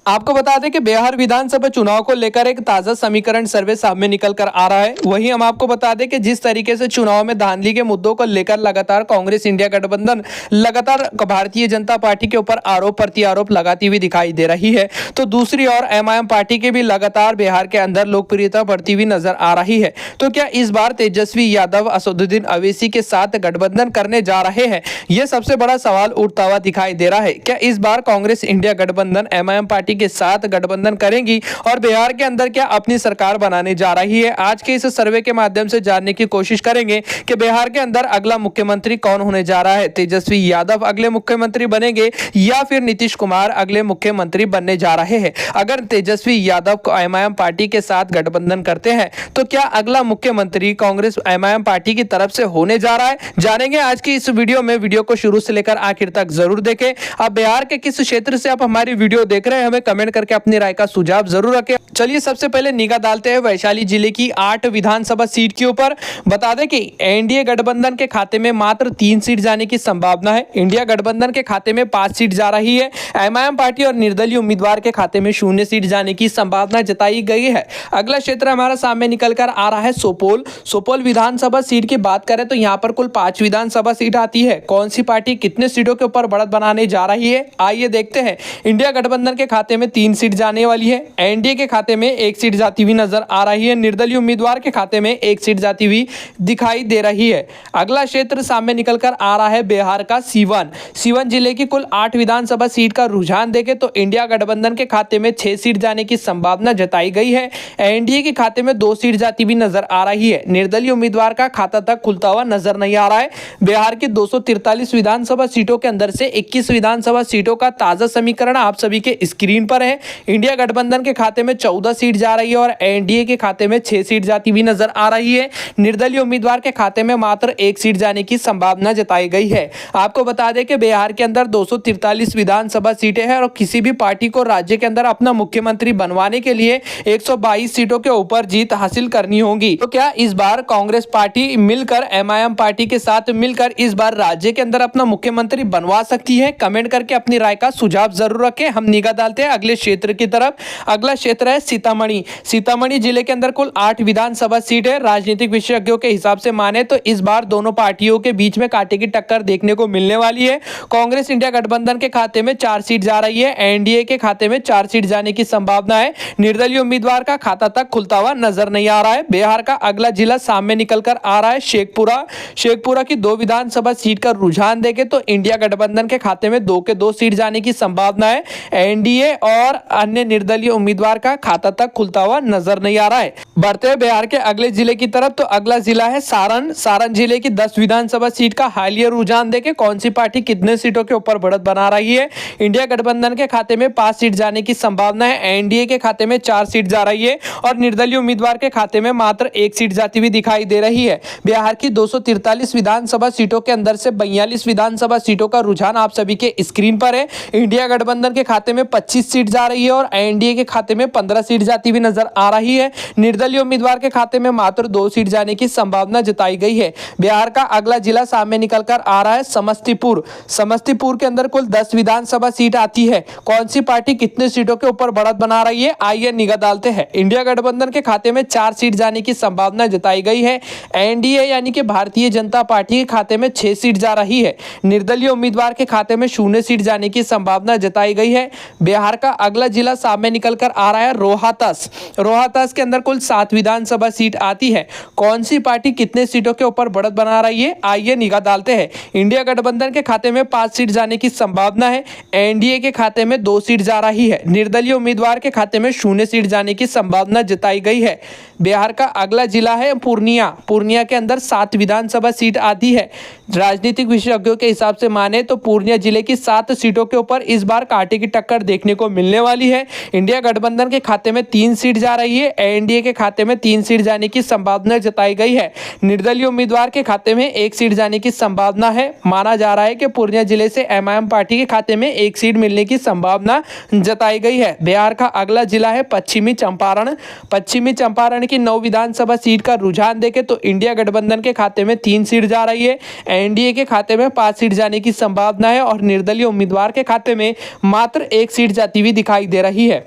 आपको बता दें कि बिहार विधानसभा चुनाव को लेकर एक ताजा समीकरण सर्वे सामने निकल कर आ रहा है। वहीं हम आपको बता दें कि जिस तरीके से चुनाव में धांधली के मुद्दों को लेकर लगातार कांग्रेस इंडिया गठबंधन लगातार भारतीय जनता पार्टी के ऊपर आरोप प्रत्यारोप लगाती हुई दिखाई दे रही है, तो दूसरी ओर एमआईएम पार्टी के भी लगातार बिहार के अंदर लोकप्रियता बढ़ती हुई नजर आ रही है। तो क्या इस बार तेजस्वी यादव असदुद्दीन अवैसी के साथ गठबंधन करने जा रहे हैं? यह सबसे बड़ा सवाल उठता हुआ दिखाई दे रहा है। क्या इस बार कांग्रेस इंडिया गठबंधन एमआईएम पार्टी के साथ गठबंधन करेंगी और बिहार के अंदर क्या अपनी सरकार बनाने जा रही है? आज के इस सर्वे के माध्यम से जानने की कोशिश करेंगे कि बिहार के अंदर अगला मुख्यमंत्री कौन होने जा रहा है। तेजस्वी यादव अगले मुख्यमंत्री बनेंगे या फिर नीतीश कुमार अगले मुख्यमंत्री बनने जा रहे हैं? अगर तेजस्वी यादव को एमआईएम पार्टी के साथ गठबंधन करते हैं तो क्या अगला मुख्यमंत्री कांग्रेस एमआईएम पार्टी की तरफ से होने जा रहा है? जानेंगे आज की इस वीडियो में। वीडियो को शुरू से लेकर आखिर तक जरूर देखें। आप बिहार के किस क्षेत्र से आप हमारी वीडियो देख रहे हैं, हमें कमेंट करके अपनी राय का सुझाव जरूर रखें। चलिए सबसे पहले निगाह डालते हैं वैशाली जिले की 8 विधानसभा सीट के ऊपर। बता दें कि एनडीए गठबंधन के खाते में मात्र 3 सीट जाने की संभावना है। इंडिया गठबंधन के खाते में 5 सीट जा रही है। एमआईएम पार्टी और निर्दलीय उम्मीदवार के खाते में 0 सीट जाने की संभावना जताई गई है। अगला क्षेत्र हमारा सामने निकल कर आ रहा है सुपौल विधानसभा सीट की बात करें तो यहाँ पर कुल 5 विधानसभा सीट आती है। कौन सी पार्टी कितने सीटों के ऊपर बढ़त बनाने जा रही है, आइए देखते हैं। इंडिया गठबंधन के खाते में 3 सीट जाने वाली है। एनडीए के खाते में 1 सीट जाती हुई नजर आ रही है। निर्दलीय उम्मीदवार के खाते में 1 सीट जाती हुई दिखाई दे रही है। अगला क्षेत्र सामने निकलकर आ रहा है बिहार का सीवन जिले की कुल 8 विधानसभा सीट का रुझान देखें तो इंडिया गठबंधन के खाते में 6 सीट जाने की संभावना जताई गई है। एनडीए के खाते में 2 सीट जाती हुई नजर आ रही है। निर्दलीय उम्मीदवार का खाता तक खुलता हुआ नजर नहीं आ रहा है। बिहार की 243 विधानसभा सीटों के अंदर से 21 विधानसभा सीटों का ताजा समीकरण आप सभी के स्क्रीन पर है। इंडिया गठबंधन के खाते में 14 सीट जा रही है और एनडीए के खाते में 6 सीट जाती हुई नजर आ रही है। निर्दलीय उम्मीदवार के खाते में मात्र 1 सीट जाने की संभावना जताई गई है। आपको बता दें कि बिहार के अंदर 243 विधानसभा सीटें हैं और किसी भी पार्टी को राज्य के अंदर अपना मुख्यमंत्री बनवाने के लिए 122 सीटों के ऊपर जीत हासिल करनी होगी। तो क्या इस बार कांग्रेस पार्टी मिलकर एमआईएम पार्टी के साथ मिलकर इस बार राज्य के अंदर अपना मुख्यमंत्री बनवा सकती है? कमेंट करके अपनी राय का सुझाव जरूर रखें। हम निगाह डालते हैं अगले क्षेत्र की तरफ। अगला क्षेत्र है सीतामढ़ी जिले के अंदर कुल 8 विधानसभा सीट है। राजनीतिक विशेषज्ञों के हिसाब से माने तो इस बार दोनों पार्टियों के बीच में कांटे की टक्कर देखने को मिलने वाली है। कांग्रेस इंडिया गठबंधन के खाते में 4 सीट जा रही है। एनडीए के खाते में 4 सीट जाने की संभावना है। निर्दलीय उम्मीदवार का खाता तक खुलता हुआ नजर नहीं आ रहा है। बिहार का अगला जिला सामने निकलकर आ रहा है शेखपुरा की 2 विधानसभा सीट का रुझान देखें तो इंडिया गठबंधन के खाते में 2 के 2 सीट जाने की संभावना है। एनडीए और अन्य निर्दलीय उम्मीदवार का खाता तक खुलता हुआ नजर नहीं आ रहा है। बढ़ते हैं बिहार के अगले जिले की तरफ तो अगला जिला है सारण जिले की 10 विधानसभा सीट का हालिया रुझान देखें कौन सी पार्टी कितने सीटों के ऊपर बढ़त बना रही है। इंडिया गठबंधन के खाते में 5 सीट जाने की संभावना है। एनडीए के खाते में 4 सीट जा रही है और निर्दलीय उम्मीदवार के खाते में मात्र 1 सीट जाती हुई दिखाई दे रही है। बिहार की 243 विधानसभा सीटों के अंदर से 42 विधानसभा सीटों का रुझान आप सभी के स्क्रीन पर है। इंडिया गठबंधन के खाते में 25 सीट जा रही है और एनडीए के खाते में 15 सीट जाती हुई नजर आ रही है। निर्दलीय उम्मीदवार के खाते में मात्र 2 सीट जाने की संभावना जताई गई है। बिहार का अगला जिला सामने निकलकर आ रहा है समस्तीपुर के अंदर कुल 10 विधानसभा सीट आती है। कौन सी पार्टी कितने सीटों के ऊपर बढ़त बना रही है, आइए निगाह डालते हैं। इंडिया गठबंधन के खाते में 4 सीट जाने की संभावना जताई गई है। एनडीए यानी कि भारतीय जनता पार्टी के खाते में 6 सीट जा रही है। निर्दलीय उम्मीदवार के खाते में 0 सीट जाने की संभावना जताई गई है। बिहार का अगला जिला सामने निकलकर आ रहा है रोहतास के अंदर कुल 7 विधानसभा सीट आती है। कौन सी पार्टी कितने सीटों के ऊपर बढ़त बना रही है, आइए निगाह डालते हैं। इंडिया गठबंधन के खाते में 5 सीट जाने की संभावना है। एनडीए के खाते में 2 सीट जा रही है। निर्दलीय उम्मीदवार के खाते में 0 सीट जाने की संभावना जताई गई है। बिहार का अगला जिला है पूर्णिया के अंदर 7 विधानसभा सीट आती है। राजनीतिक विशेषज्ञों के हिसाब से माने तो पूर्णिया जिले की 7 सीटों के ऊपर इस बार कांटे की टक्कर देखने को मिलने वाली है। इंडिया गठबंधन के खाते में 3 सीट जा रही है। एनडीए के खाते में 3 सीट जाने की संभावना जताई गई है। निर्दलीय उम्मीदवार के खाते में 1 सीट जाने की संभावना है। माना जा रहा है कि पूर्णिया जिले से एमआईएम पार्टी के खाते में 1 सीट मिलने की संभावना जताई गई है। बिहार का अगला जिला है पश्चिमी चंपारण की 9 विधानसभा सीट का रुझान देखें तो इंडिया गठबंधन के खाते में 3 सीट जा रही है। एनडीए के खाते में 5 सीट जाने की संभावना है और निर्दलीय उम्मीदवार के खाते में मात्र 1 सीट जाती जाती हुई दिखाई दे रही है।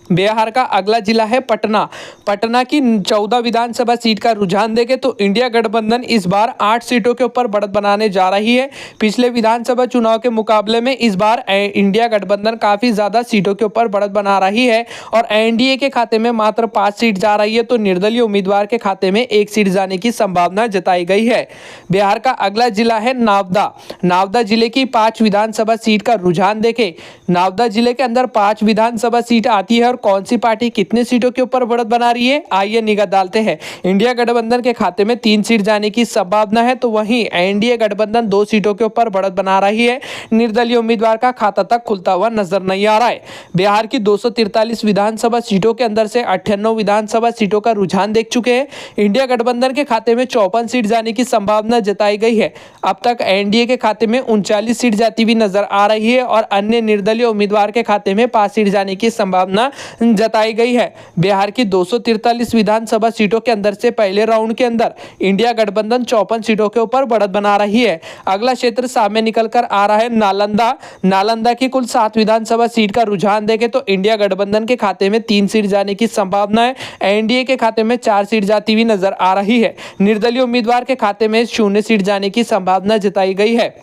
बिहार का अगला जिला है पटना। पटना की 14 विधानसभा सीट का रुझान देखें तो इंडिया गठबंधन इस बार 8 सीटों के ऊपर बढ़त बनाने जा रही है। पिछले विधानसभा चुनाव के मुकाबले में इस बार इंडिया गठबंधन काफी ज्यादा सीटों के ऊपर बढ़त बना रही है और एनडीए के खाते में मात्र 5 सीट जा रही है तो निर्दलीय उम्मीदवार के खाते में 1 सीट जाने की संभावना जताई गई है। बिहार का अगला जिला है नावदा। नावदा जिले की 5 विधानसभा सीट का रुझान देखें। नावदा जिले के अंदर 5 विधानसभा सीट आती है और कौन सी पार्टी कितने सीटों के ऊपर बढ़त बना रही है, आइए निगाह डालते हैं। इंडिया गठबंधन के खाते में 3 सीट जाने की संभावना है तो वहीं एनडीए गठबंधन 2 सीटों के ऊपर बढ़त बना रही है। निर्दलीय उम्मीदवार का खाता तक खुलता हुआ नजर नहीं आ रहा है। बिहार की 243 विधानसभा सीटों के अंदर से 98 विधानसभा सीटों का रुझान देख चुके हैं। इंडिया गठबंधन के खाते में 54 सीट जाने की संभावना जताई गई है। अब तक एनडीए के खाते में 39 सीट जाती हुई नजर आ रही है और अन्य निर्दलीय उम्मीदवार के खाते में 5 सीट जाने की संभावना जताई गई है। बिहार की 243 विधानसभा सीटों के अंदर से पहले राउंड के अंदर इंडिया गठबंधन 54 सीटों के ऊपर बढ़त बना रही है। अगला क्षेत्र सामने निकल कर आ रहा है नालंदा। नालंदा की कुल 7 विधानसभा सीट का रुझान देखें तो इंडिया गठबंधन के खाते में 3 सीट जाने की संभावना है। एनडीए के खाते में 4 सीट जाती हुई नजर आ रही है। निर्दलीय उम्मीदवार के खाते में 0 सीट जाने की संभावना जताई गई है।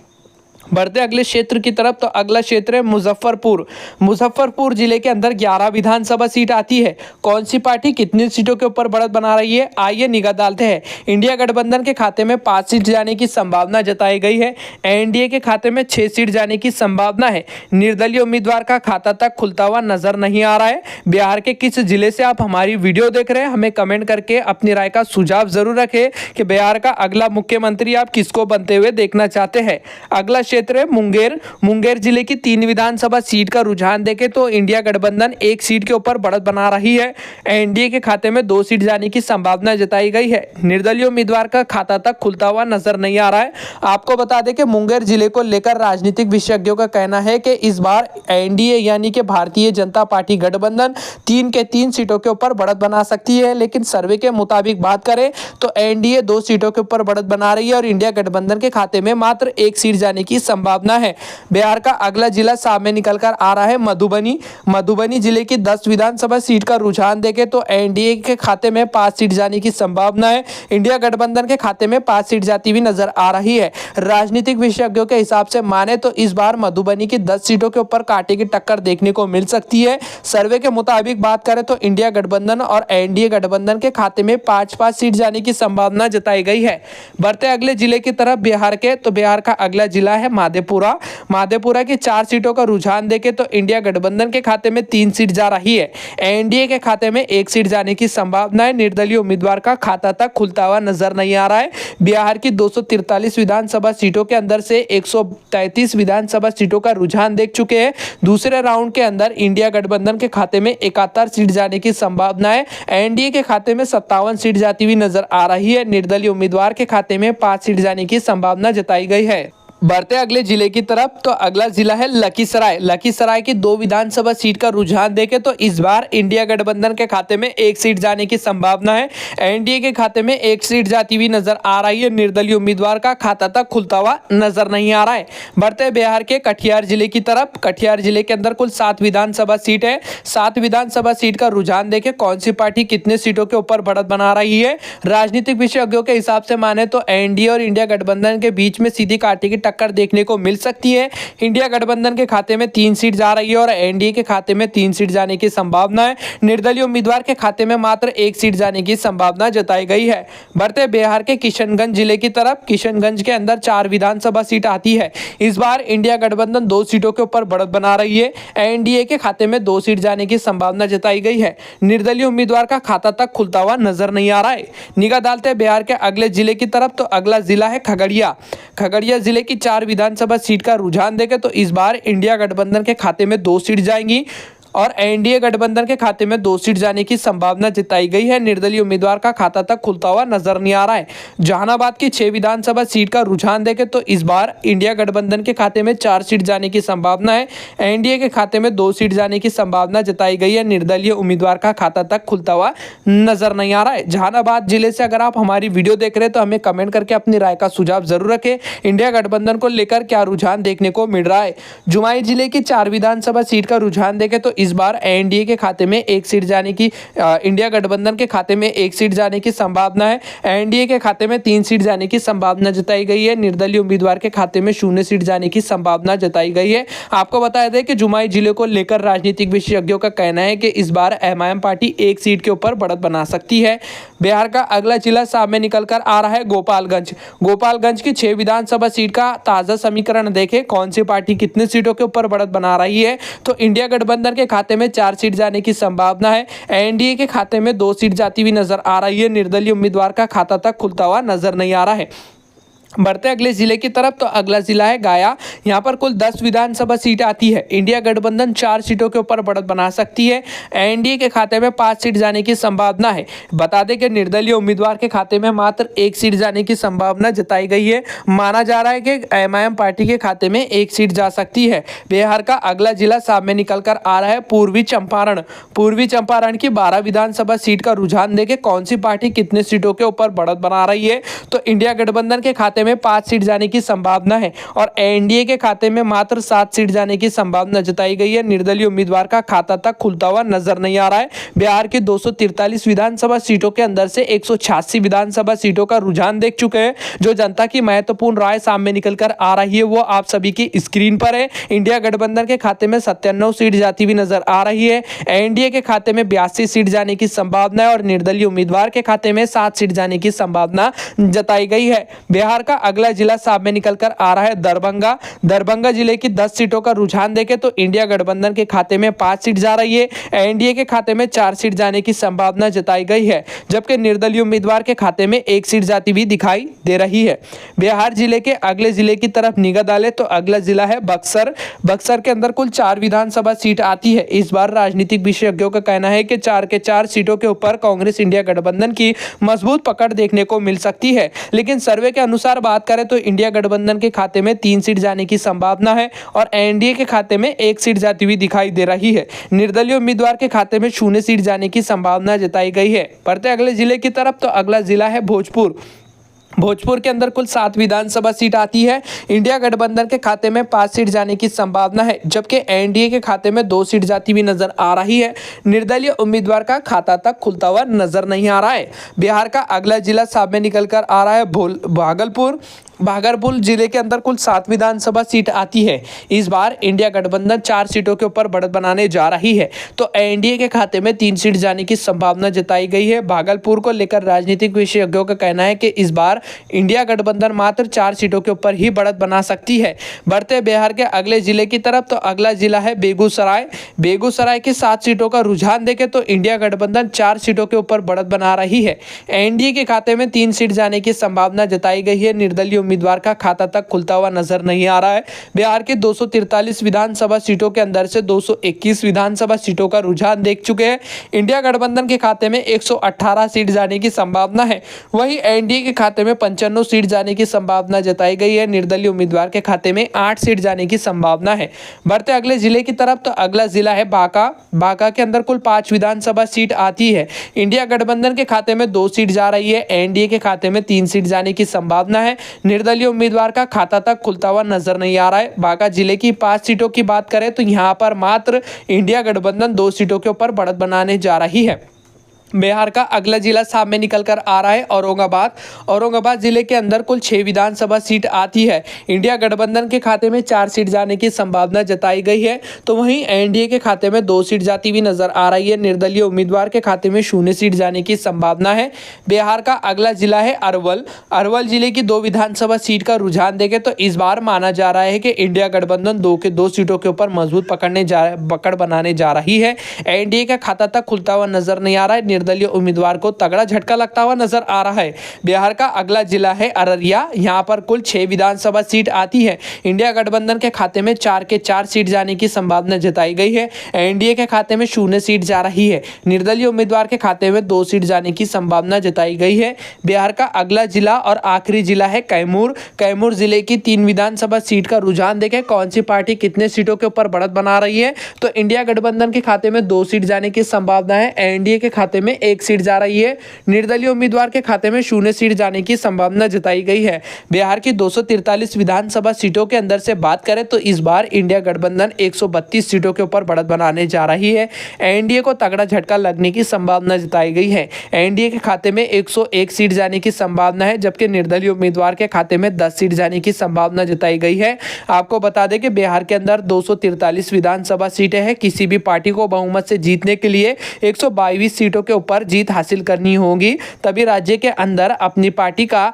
बढ़ते अगले क्षेत्र की तरफ तो अगला क्षेत्र है मुजफ्फरपुर। मुजफ्फरपुर जिले के अंदर 11 विधानसभा सीट आती है। कौन सी पार्टी कितनी सीटों के ऊपर बढ़त बना रही है, आइए निगाह डालते हैं। इंडिया गठबंधन के खाते में 5 सीट जाने की संभावना जताई गई है। एनडीए के खाते में 6 सीट जाने की संभावना है। निर्दलीय उम्मीदवार का खाता तक खुलता हुआ नजर नहीं आ रहा है। बिहार के किस जिले से आप हमारी वीडियो देख रहे हैं, हमें कमेंट करके अपनी राय का सुझाव जरूर रखें कि बिहार का अगला मुख्यमंत्री आप किसको बनते हुए देखना चाहते हैं। अगला क्षेत्र है मुंगेर। मुंगेर जिले की 3 विधानसभा सीट का रुझान देखें तो इंडिया गठबंधन 1 सीट के ऊपर बढ़त बना रही है। एनडीए के खाते में 2 सीट जाने की संभावना जताई गई है। निर्दलीय उम्मीदवार का खाता तक खुलता हुआ नजर नहीं आ रहा है। आपको बता दें कि मुंगेर जिले को लेकर राजनीतिक विशेषज्ञों का कहना है कि इस बार एनडीए यानी कि भारतीय जनता पार्टी गठबंधन 3 के 3 सीटों के ऊपर बढ़त बना सकती है, लेकिन सर्वे के मुताबिक बात करें तो एनडीए 2 सीटों के ऊपर बढ़त बना रही है और इंडिया गठबंधन के खाते में मात्र 1 सीट जाने की संभावना है। बिहार का अगला जिला सामने निकलकर आ रहा है मधुबनी। मधुबनी जिले की 10 विधानसभा सीट का रुझान देखें तो एनडीए के खाते में 5 सीट जाने की संभावना है। इंडिया गठबंधन के खाते में 5 सीट जाती हुई नजर आ रही है। राजनीतिक विशेषज्ञों के हिसाब से माने तो इस बार मधुबनी की 10 सीटों के ऊपर कांटे की टक्कर देखने को मिल सकती है। सर्वे के मुताबिक बात करें तो इंडिया गठबंधन और एनडीए गठबंधन के खाते में 5-5 सीट जाने की संभावना जताई गई है। बढ़ते अगले जिले की तरफ बिहार के, तो बिहार का अगला जिला है माधेपुरा। माधेपुरा की 4 सीटों का रुझान देखें तो इंडिया गठबंधन के खाते में 3 सीट जा रही है। एनडीए के खाते में 1 सीट जाने की संभावना है। निर्दलीय उम्मीदवार का खाता तक खुलता हुआ नजर नहीं आ रहा है। बिहार की 243 विधानसभा सीटों के अंदर से 133 विधानसभा सीटों का रुझान देख चुके हैं। दूसरे राउंड के अंदर इंडिया गठबंधन के खाते में 71 सीट जाने की संभावना है। एनडीए के खाते में 57 सीट जाती हुई नजर आ रही है। निर्दलीय उम्मीदवार के खाते में 5 सीट जाने की संभावना जताई गई है। बढ़ते अगले जिले की तरफ तो अगला जिला है लखीसराय। लखीसराय की 2 विधानसभा सीट का रुझान देखें तो इस बार इंडिया गठबंधन के खाते में 1 सीट जाने की संभावना है। एनडीए के खाते में 1 सीट जाती हुई नजर आ रही है। निर्दलीय उम्मीदवार का खाता तक खुलता हुआ नजर नहीं आ रहा है। बढ़ते बिहार के कटिहार जिले की तरफ। कटिहार जिले के अंदर कुल 7 विधानसभा सीट है। 7 विधानसभा सीट का रुझान देखें कौन सी पार्टी कितने सीटों के ऊपर बढ़त बना रही है। राजनीतिक विशेषज्ञों के हिसाब से माने तो एनडीए और इंडिया गठबंधन के बीच में सीधी कांटे की टक्कर देखने को मिल सकती है। इंडिया गठबंधन के खाते में 3 सीट जा रही है और एनडीए के खाते में 3 सीट जाने की संभावना है। निर्दलीय उम्मीदवार के खाते में मात्र 1 सीट जाने की संभावना जताई गई है। बढ़ते बिहार के किशनगंज जिले की तरफ। किशनगंज के अंदर 4 विधानसभा सीट आती है। इस बार इंडिया गठबंधन 2 सीटों के ऊपर बढ़त बना रही है। एनडीए के खाते में 2 सीट जाने की संभावना जताई गई है। निर्दलीय उम्मीदवार का खाता तक खुलता हुआ नजर नहीं आ रहा है। निगाह डालते हैं बिहार के अगले जिले की तरफ तो अगला जिला है खगड़िया। खगड़िया जिले की 4 विधानसभा सीट का रुझान देखें तो इस बार इंडिया गठबंधन के खाते में 2 सीट जाएंगी। और एनडीए गठबंधन के खाते में 2 सीट जाने की संभावना जताई गई है। निर्दलीय उम्मीदवार का खाता तक खुलता हुआ नजर नहीं आ रहा है। जहानाबाद की 6 विधानसभा सीट का रुझान देखें तो इस बार इंडिया गठबंधन के खाते में 4 सीट जाने की संभावना है। एनडीए के खाते में 2 सीट जाने की संभावना जताई गई है। निर्दलीय उम्मीदवार का खाता तक खुलता हुआ नजर नहीं आ रहा है। जहानाबाद जिले से अगर आप हमारी वीडियो देख रहे हैं तो हमें कमेंट करके अपनी राय का सुझाव जरूर रखें। इंडिया गठबंधन को लेकर क्या रुझान देखने को मिल रहा है। जुमाई जिले की 4 विधानसभा सीट का रुझान देखें तो इस बार एनडीए के खाते में 1 सीट जाने की इंडिया गठबंधन के खाते में 1 सीट जाने की संभावना है। एनडीए के खाते में 3 सीट जाने की संभावना जताई गई है। निर्दलीय उम्मीदवार के खाते में 0 सीट जाने की संभावना जताई गई है। आपको बताया दें कि जुमाई जिले को लेकर राजनीतिक विशेषज्ञों का कहना है कि इस बार एमआईएम पार्टी 1 सीट के ऊपर बढ़त बना सकती है। बिहार का अगला जिला सामने निकल कर आ रहा है गोपालगंज। गोपालगंज की 6 विधानसभा सीट का ताजा समीकरण देखें, कौन सी पार्टी कितने सीटों के ऊपर बढ़त बना रही है। तो इंडिया गठबंधन के खाते में 4 सीट जाने की संभावना है। एनडीए के खाते में 2 सीट जाती हुई नजर आ रही है। निर्दलीय उम्मीदवार का खाता तक खुलता हुआ नजर नहीं आ रहा है। बढ़ते अगले जिले की तरफ तो अगला जिला है गया। यहाँ पर कुल 10 विधानसभा सीट आती है। इंडिया गठबंधन 4 सीटों के ऊपर बढ़त बना सकती है। एनडीए के खाते में 5 सीट जाने की संभावना है। बता दें कि निर्दलीय उम्मीदवार के खाते में मात्र 1 सीट जाने की संभावना जताई गई है। माना जा रहा है कि एमआईएम पार्टी के खाते में 1 सीट जा सकती है। बिहार का अगला जिला सामने निकल कर आ रहा है पूर्वी चंपारण। पूर्वी चंपारण की 12 विधानसभा सीट का रुझान देके कौन सी पार्टी कितने सीटों के ऊपर बढ़त बना रही है। तो इंडिया गठबंधन के खाते में 5 सीट जाने की संभावना है और एनडीए के खाते में मात्र 7 सीट जाने की संभावना जताई गई है। निर्दलीय उम्मीदवार का खाता तक खुलता हुआ नजर नहीं आ रहा है। बिहार की 243 विधानसभा सीटों के अंदर से 186 विधानसभा सीटों का रुझान देख चुके हैं। जो जनता की महत्वपूर्ण राय सामने निकल कर आ रही है वो आप सभी की स्क्रीन पर है। इंडिया गठबंधन के खाते में 97 सीट जाती हुई नजर आ रही है। एनडीए के खाते में 82 सीट जाने की संभावना है और निर्दलीय उम्मीदवार के खाते में 7 सीट जाने की संभावना जताई गई है। बिहार का अगला जिला सामने निकल कर आ रहा है दरभंगा। दरभंगा जिले की 10 सीटों का रुझान देखें तो इंडिया गठबंधन के खाते में 5 सीट जा रही है। एनडीए के खाते में 4 सीट जाने की संभावना जताई गई है, जबकि निर्दलीय उम्मीदवार के खाते में 1 सीट जाती हुई दिखाई दे रही है। बिहार जिले के अगले जिले की तरफ निगाह डालें तो अगला जिला है बक्सर। बक्सर के अंदर कुल 4 विधानसभा सीट आती है। इस बार राजनीतिक विशेषज्ञों का कहना है कि 4 के 4 सीटों के ऊपर कांग्रेस इंडिया गठबंधन की मजबूत पकड़ देखने को मिल सकती है। लेकिन सर्वे के अनुसार बात करें तो इंडिया गठबंधन के खाते में 3 सीट जाने की संभावना है और एनडीए के खाते में 1 सीट जाती हुई दिखाई दे रही है। निर्दलीय उम्मीदवार के खाते में 0 सीट जाने की संभावना जताई गई है। बढ़ते अगले जिले की तरफ तो अगला जिला है भोजपुर। भोजपुर के अंदर कुल 7 विधानसभा सीट आती है। इंडिया गठबंधन के खाते में 5 सीट जाने की संभावना है, जबकि एनडीए के खाते में 2 सीट जाती हुई नजर आ रही है। निर्दलीय उम्मीदवार का खाता तक खुलता हुआ नजर नहीं आ रहा है। बिहार का अगला जिला सामने निकल कर आ रहा है भागलपुर। भागलपुर जिले के अंदर कुल 7 विधानसभा सीट आती है। इस बार इंडिया गठबंधन 4 सीटों के ऊपर बढ़त बनाने जा रही है, तो एनडीए के खाते में 3 सीट जाने की संभावना जताई गई है। भागलपुर को लेकर राजनीतिक विशेषज्ञों का कहना है कि इस बार इंडिया गठबंधन मात्र 4 सीटों के ऊपर ही बढ़त बना सकती है। बढ़ते बिहार के अगले जिले की तरफ तो अगला जिला है बेगूसराय। बेगूसराय की 7 सीटों का रुझान देखें तो इंडिया गठबंधन 4 सीटों के ऊपर बढ़त बना रही है। एनडीए के खाते में 3 सीट जाने की संभावना जताई गई है। निर्दलीय उम्मीदवार का खाता तक खुलता हुआ नजर नहीं आ रहा है। बिहार के 243 विधानसभा सीटों के अंदर से 221 विधानसभा सीटों का रुझान देख चुके हैं। इंडिया गठबंधन के खाते में 118 सीट जाने की संभावना है। वहीं एनडीए के खाते में 95 सीट जाने की संभावना जताई गई है। निर्दलीय उम्मीदवार के खाते में 8 सीट जाने की संभावना है। बढ़ते अगले जिले की तरफ तो अगला जिला है बांका। बांका के अंदर कुल 5 विधानसभा सीट आती है। इंडिया गठबंधन के खाते में 2 सीट जा रही है। एनडीए के खाते में 3 सीट जाने की संभावना है। निर्दलीय उम्मीदवार का खाता तक खुलता हुआ नजर नहीं आ रहा है। बांका जिले की 5 सीटों की बात करें तो यहां पर मात्र इंडिया गठबंधन 2 सीटों के ऊपर बढ़त बनाने जा रही है। बिहार का अगला जिला सामने निकल कर आ रहा है औरंगाबाद। औरंगाबाद जिले के अंदर कुल 6 विधानसभा सीट आती है। इंडिया गठबंधन के खाते में 4 सीट जाने की संभावना जताई गई है, तो वहीं एनडीए के खाते में 2 सीट जाती हुई नजर आ रही है। निर्दलीय उम्मीदवार के खाते में 0 सीट जाने की संभावना है। बिहार का अगला जिला है अरवल। अरवल जिले की 2 विधानसभा सीट का रुझान देखें तो इस बार माना जा रहा है कि इंडिया गठबंधन 2 सीटों के ऊपर मजबूत पकड़ बनाने जा रही है। एनडीए का खाता तक खुलता हुआ नजर नहीं आ रहा है। निर्दलीय उम्मीदवार को तगड़ा झटका लगता हुआ नजर आ रहा है। बिहार का अगला जिला है अररिया। यहाँ पर कुल 6 विधानसभा सीट आती है। इंडिया गठबंधन के खाते में 4 के 4 सीट जाने की संभावना जताई गई है। एनडीए के खाते में 0 सीट जा रही है। निर्दलीय उम्मीदवार के खाते में 2 सीट जाने की संभावना जताई गई है। बिहार का अगला जिला और आखिरी जिला है कैमूर। कैमूर जिले की 3 विधानसभा सीट का रुझान देखें, कौन सी पार्टी कितने सीटों के ऊपर बढ़त बना रही है। तो इंडिया गठबंधन के खाते में 2 सीट जाने की संभावना है। एनडीए के खाते में 1 सीट जा रही है। निर्दलीय उम्मीदवार के खाते में 0 सीट जाने की संभावना जताई गई है। बिहार की 243 विधानसभा सीटों के अंदर से बात करें तो इस बार इंडिया गठबंधन 132 सीटों के ऊपर बढ़त बनाने जा रही है। एनडीए को तगड़ा झटका लगने की संभावना जताई गई है। एनडीए के खाते में 101 सीट जाने की संभावना है, जबकि निर्दलीय उम्मीदवार के खाते में 10 सीट जाने की संभावना जताई गई है। आपको बता दें कि बिहार के अंदर 243 विधानसभा सीटें हैं। किसी भी पार्टी को बहुमत से जीतने के लिए 122 सीटों के ऊपर जीत हासिल करनी होगी, तभी राज्य के अंदर अपनी पार्टी का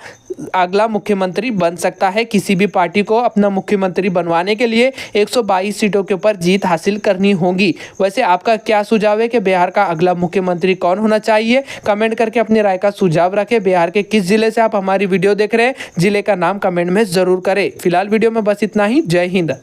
अगला मुख्यमंत्री बन सकता है। किसी भी पार्टी को अपना मुख्यमंत्री बनवाने के लिए 122 सीटों के ऊपर जीत हासिल करनी होगी। वैसे आपका क्या सुझाव है कि बिहार का अगला मुख्यमंत्री कौन होना चाहिए? कमेंट करके अपनी राय का सुझाव रखें। बिहार के किस जिले से आप हमारी वीडियो देख रहे हैं, जिले का नाम कमेंट में जरूर करें। फिलहाल वीडियो में बस इतना ही। जय हिंद।